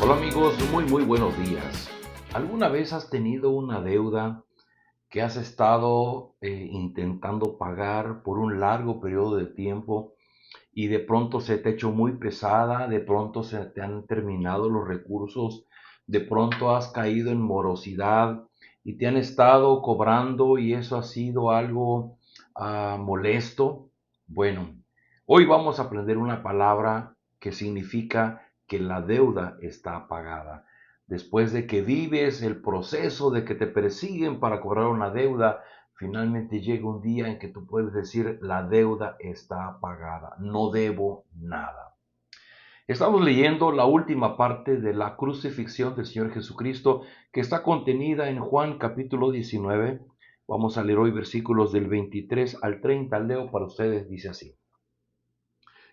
Hola amigos, muy buenos días. ¿Alguna vez has tenido una deuda que has estado intentando pagar por un largo periodo de tiempo y de pronto se te ha hecho muy pesada, de pronto se te han terminado los recursos, de pronto has caído en morosidad y te han estado cobrando y eso ha sido algo molesto? Bueno, hoy vamos a aprender una palabra que significa que la deuda está pagada. Después de que vives el proceso de que te persiguen para cobrar una deuda, finalmente llega un día en que tú puedes decir, la deuda está pagada, no debo nada. Estamos leyendo la última parte de la crucifixión del Señor Jesucristo que está contenida en Juan capítulo 19. Vamos a leer hoy versículos del 23 al 30. Leo para ustedes, dice así.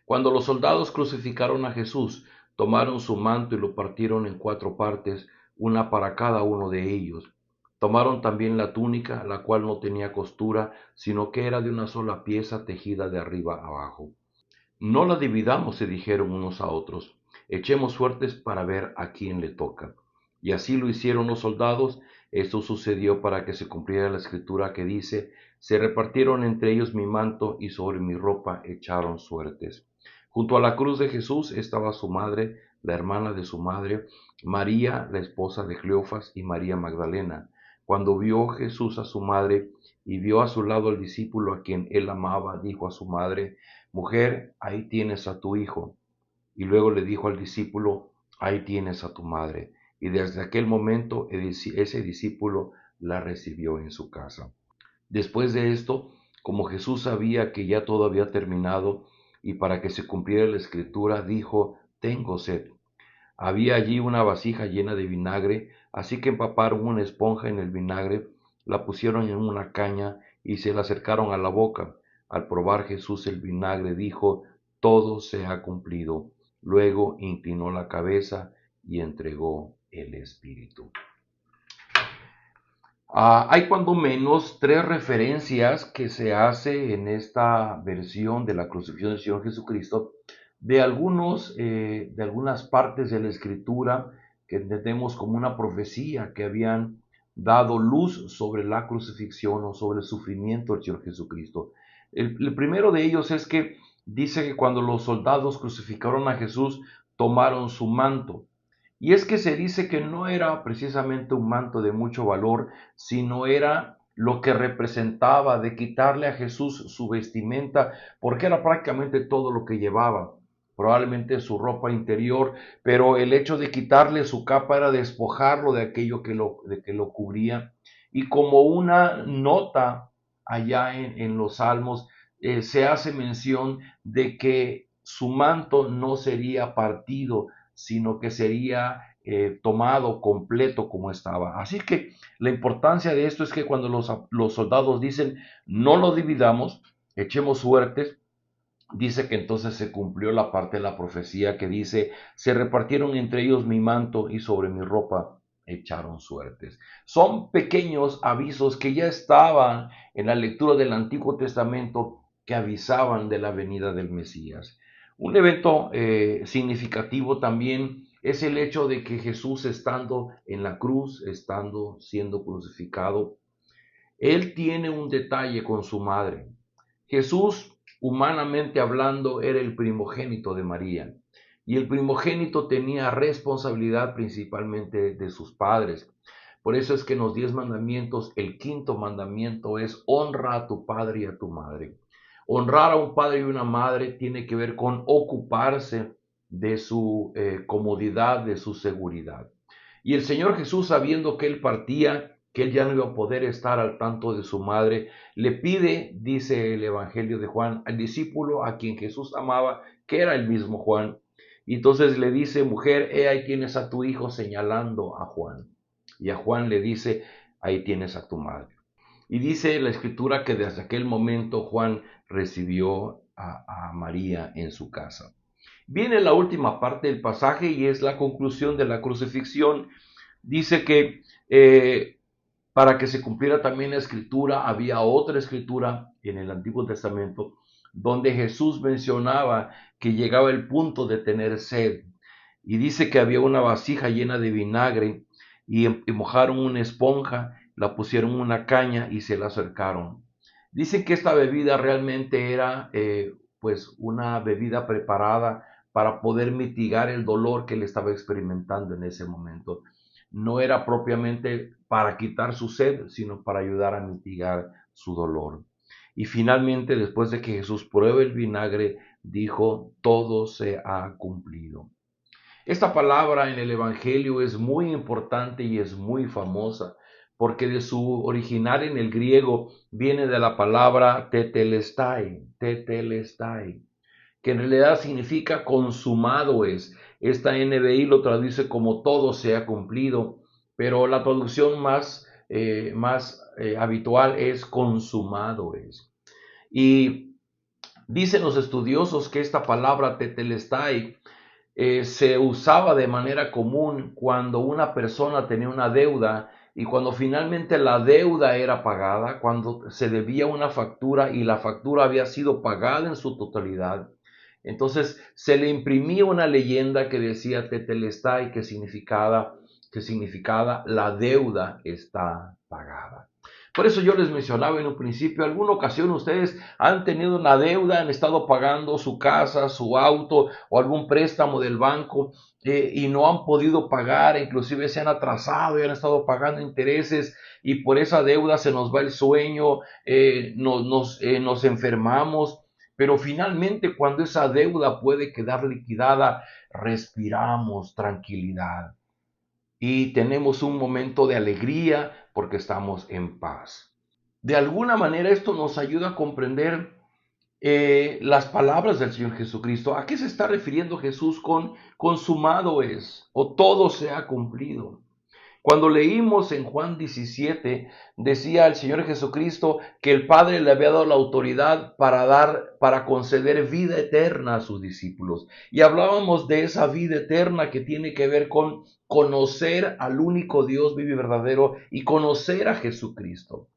Cuando los soldados crucificaron a Jesús, tomaron su manto y lo partieron en 4 partes, una para cada uno de ellos. Tomaron también la túnica, la cual no tenía costura, sino que era de una sola pieza tejida de arriba abajo. No la dividamos, se dijeron unos a otros. Echemos suertes para ver a quién le toca. Y así lo hicieron los soldados. Esto sucedió para que se cumpliera la escritura que dice, se repartieron entre ellos mi manto y sobre mi ropa echaron suertes. Junto a la cruz de Jesús estaba su madre, la hermana de su madre, María, la esposa de Cleofas, y María Magdalena. Cuando vio Jesús a su madre y vio a su lado al discípulo a quien él amaba, dijo a su madre, mujer, ahí tienes a tu hijo. Y luego le dijo al discípulo, ahí tienes a tu madre. Y desde aquel momento ese discípulo la recibió en su casa. Después de esto, como Jesús sabía que ya todo había terminado, y para que se cumpliera la escritura, dijo, tengo sed. Había allí una vasija llena de vinagre, así que empaparon una esponja en el vinagre, la pusieron en una caña y se la acercaron a la boca. Al probar Jesús el vinagre, dijo, todo se ha cumplido. Luego inclinó la cabeza y entregó el espíritu. Hay cuando menos 3 referencias que se hace en esta versión de la crucifixión del Señor Jesucristo de algunas partes de la Escritura que entendemos como una profecía que habían dado luz sobre la crucifixión o sobre el sufrimiento del Señor Jesucristo. El primero de ellos es que dice que cuando los soldados crucificaron a Jesús, tomaron su manto. Y es que se dice que no era precisamente un manto de mucho valor, sino era lo que representaba de quitarle a Jesús su vestimenta, porque era prácticamente todo lo que llevaba, probablemente su ropa interior, pero el hecho de quitarle su capa era despojarlo de aquello de que lo cubría. Y como una nota allá en los Salmos, se hace mención de que su manto no sería partido, sino que sería tomado completo como estaba. Así que la importancia de esto es que cuando los soldados dicen no lo dividamos, echemos suertes, dice que entonces se cumplió la parte de la profecía que dice, se repartieron entre ellos mi manto y sobre mi ropa echaron suertes. Son pequeños avisos que ya estaban en la lectura del Antiguo Testamento que avisaban de la venida del Mesías. Un evento significativo también es el hecho de que Jesús estando en la cruz, estando siendo crucificado, él tiene un detalle con su madre. Jesús, humanamente hablando, era el primogénito de María. Y el primogénito tenía responsabilidad principalmente de sus padres. Por eso es que en los 10 mandamientos, el quinto mandamiento es honra a tu padre y a tu madre. Honrar a un padre y una madre tiene que ver con ocuparse de su comodidad, de su seguridad. Y el Señor Jesús, sabiendo que él partía, que él ya no iba a poder estar al tanto de su madre, le pide, dice el Evangelio de Juan, al discípulo a quien Jesús amaba, que era el mismo Juan. Y entonces le dice, mujer, ahí tienes a tu hijo, señalando a Juan. Y a Juan le dice, ahí tienes a tu madre. Y dice la escritura que desde aquel momento Juan recibió a María en su casa. Viene la última parte del pasaje y es la conclusión de la crucifixión. Dice que para que se cumpliera también la escritura, había otra escritura en el Antiguo Testamento donde Jesús mencionaba que llegaba el punto de tener sed. Y dice que había una vasija llena de vinagre y mojaron una esponja, la pusieron en una caña y se la acercaron. Dicen que esta bebida realmente era pues una bebida preparada para poder mitigar el dolor que él estaba experimentando en ese momento. No era propiamente para quitar su sed, sino para ayudar a mitigar su dolor. Y finalmente, después de que Jesús pruebe el vinagre, dijo, todo se ha cumplido. Esta palabra en el Evangelio es muy importante y es muy famosa, porque de su original en el griego viene de la palabra tetelestai, tetelestai, que en realidad significa consumado es. Esta NBI lo traduce como todo se ha cumplido, pero la traducción más habitual es consumado es. Y dicen los estudiosos que esta palabra tetelestai se usaba de manera común cuando una persona tenía una deuda y cuando finalmente la deuda era pagada, cuando se debía una factura y la factura había sido pagada en su totalidad. Entonces se le imprimía una leyenda que decía Tetelestai, que significaba la deuda está pagada. Por eso yo les mencionaba en un principio, alguna ocasión ustedes han tenido una deuda, han estado pagando su casa, su auto o algún préstamo del banco y no han podido pagar, inclusive se han atrasado y han estado pagando intereses y por esa deuda se nos va el sueño, nos enfermamos, pero finalmente cuando esa deuda puede quedar liquidada, respiramos tranquilidad y tenemos un momento de alegría porque estamos en paz. De alguna manera esto nos ayuda a comprender las palabras del Señor Jesucristo. ¿A qué se está refiriendo Jesús con consumado es o todo se ha cumplido? Cuando leímos en Juan 17, decía el Señor Jesucristo que el Padre le había dado la autoridad para conceder vida eterna a sus discípulos. Y hablábamos de esa vida eterna que tiene que ver con conocer al único Dios vivo y verdadero y conocer a Jesucristo.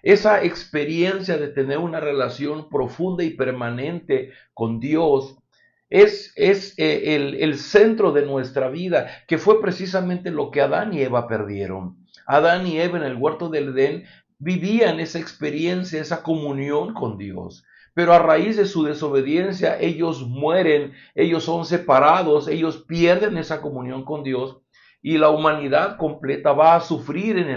Esa experiencia de tener una relación profunda y permanente con Dios es el centro de nuestra vida, que fue precisamente lo que Adán y Eva perdieron. Adán y Eva en el huerto del Edén vivían esa experiencia, esa comunión con Dios. Pero a raíz de su desobediencia, ellos mueren, ellos son separados, ellos pierden esa comunión con Dios y la humanidad completa va a sufrir en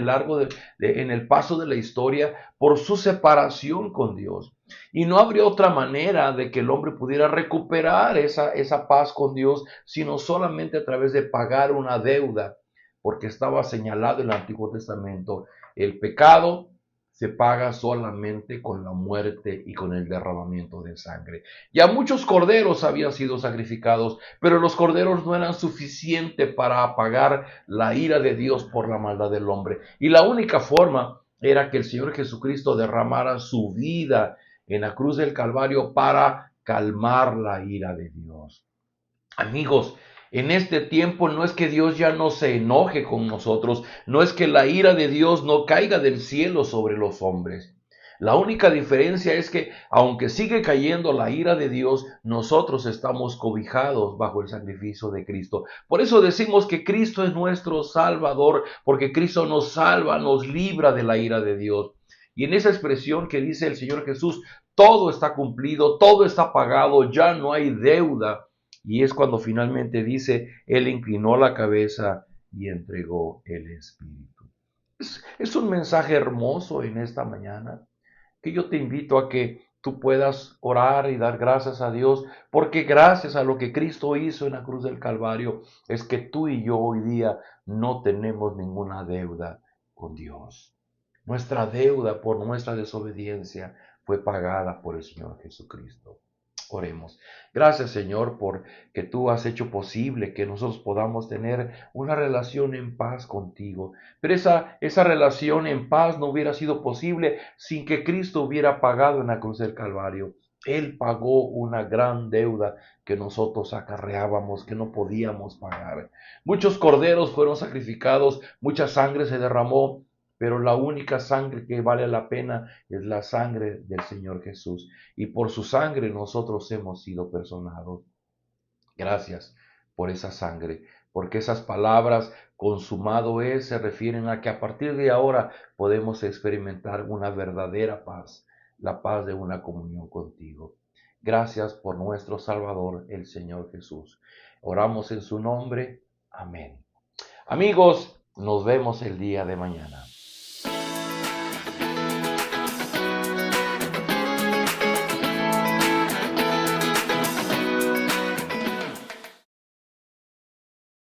el paso de la historia por su separación con Dios. Y no habría otra manera de que el hombre pudiera recuperar esa paz con Dios, sino solamente a través de pagar una deuda, porque estaba señalado en el Antiguo Testamento, el pecado se paga solamente con la muerte y con el derramamiento de sangre. Ya muchos corderos habían sido sacrificados, pero los corderos no eran suficientes para apagar la ira de Dios por la maldad del hombre. Y la única forma era que el Señor Jesucristo derramara su vida en la cruz del Calvario para calmar la ira de Dios. Amigos, en este tiempo no es que Dios ya no se enoje con nosotros, no es que la ira de Dios no caiga del cielo sobre los hombres. La única diferencia es que, aunque sigue cayendo la ira de Dios, nosotros estamos cobijados bajo el sacrificio de Cristo. Por eso decimos que Cristo es nuestro Salvador, porque Cristo nos salva, nos libra de la ira de Dios. Y en esa expresión que dice el Señor Jesús, todo está cumplido, todo está pagado, ya no hay deuda. Y es cuando finalmente dice, Él inclinó la cabeza y entregó el Espíritu. Es un mensaje hermoso en esta mañana, que yo te invito a que tú puedas orar y dar gracias a Dios, porque gracias a lo que Cristo hizo en la cruz del Calvario, es que tú y yo hoy día no tenemos ninguna deuda con Dios. Nuestra deuda por nuestra desobediencia fue pagada por el Señor Jesucristo. Oremos. Gracias, Señor, por que tú has hecho posible que nosotros podamos tener una relación en paz contigo. Pero esa relación en paz no hubiera sido posible sin que Cristo hubiera pagado en la cruz del Calvario. Él pagó una gran deuda que nosotros acarreábamos, que no podíamos pagar. Muchos corderos fueron sacrificados, mucha sangre se derramó, pero la única sangre que vale la pena es la sangre del Señor Jesús. Y por su sangre nosotros hemos sido perdonados. Gracias, por esa sangre, porque esas palabras consumado es se refieren a que a partir de ahora podemos experimentar una verdadera paz, la paz de una comunión contigo. Gracias por nuestro Salvador, el Señor Jesús. Oramos en su nombre. Amén. Amigos, nos vemos el día de mañana.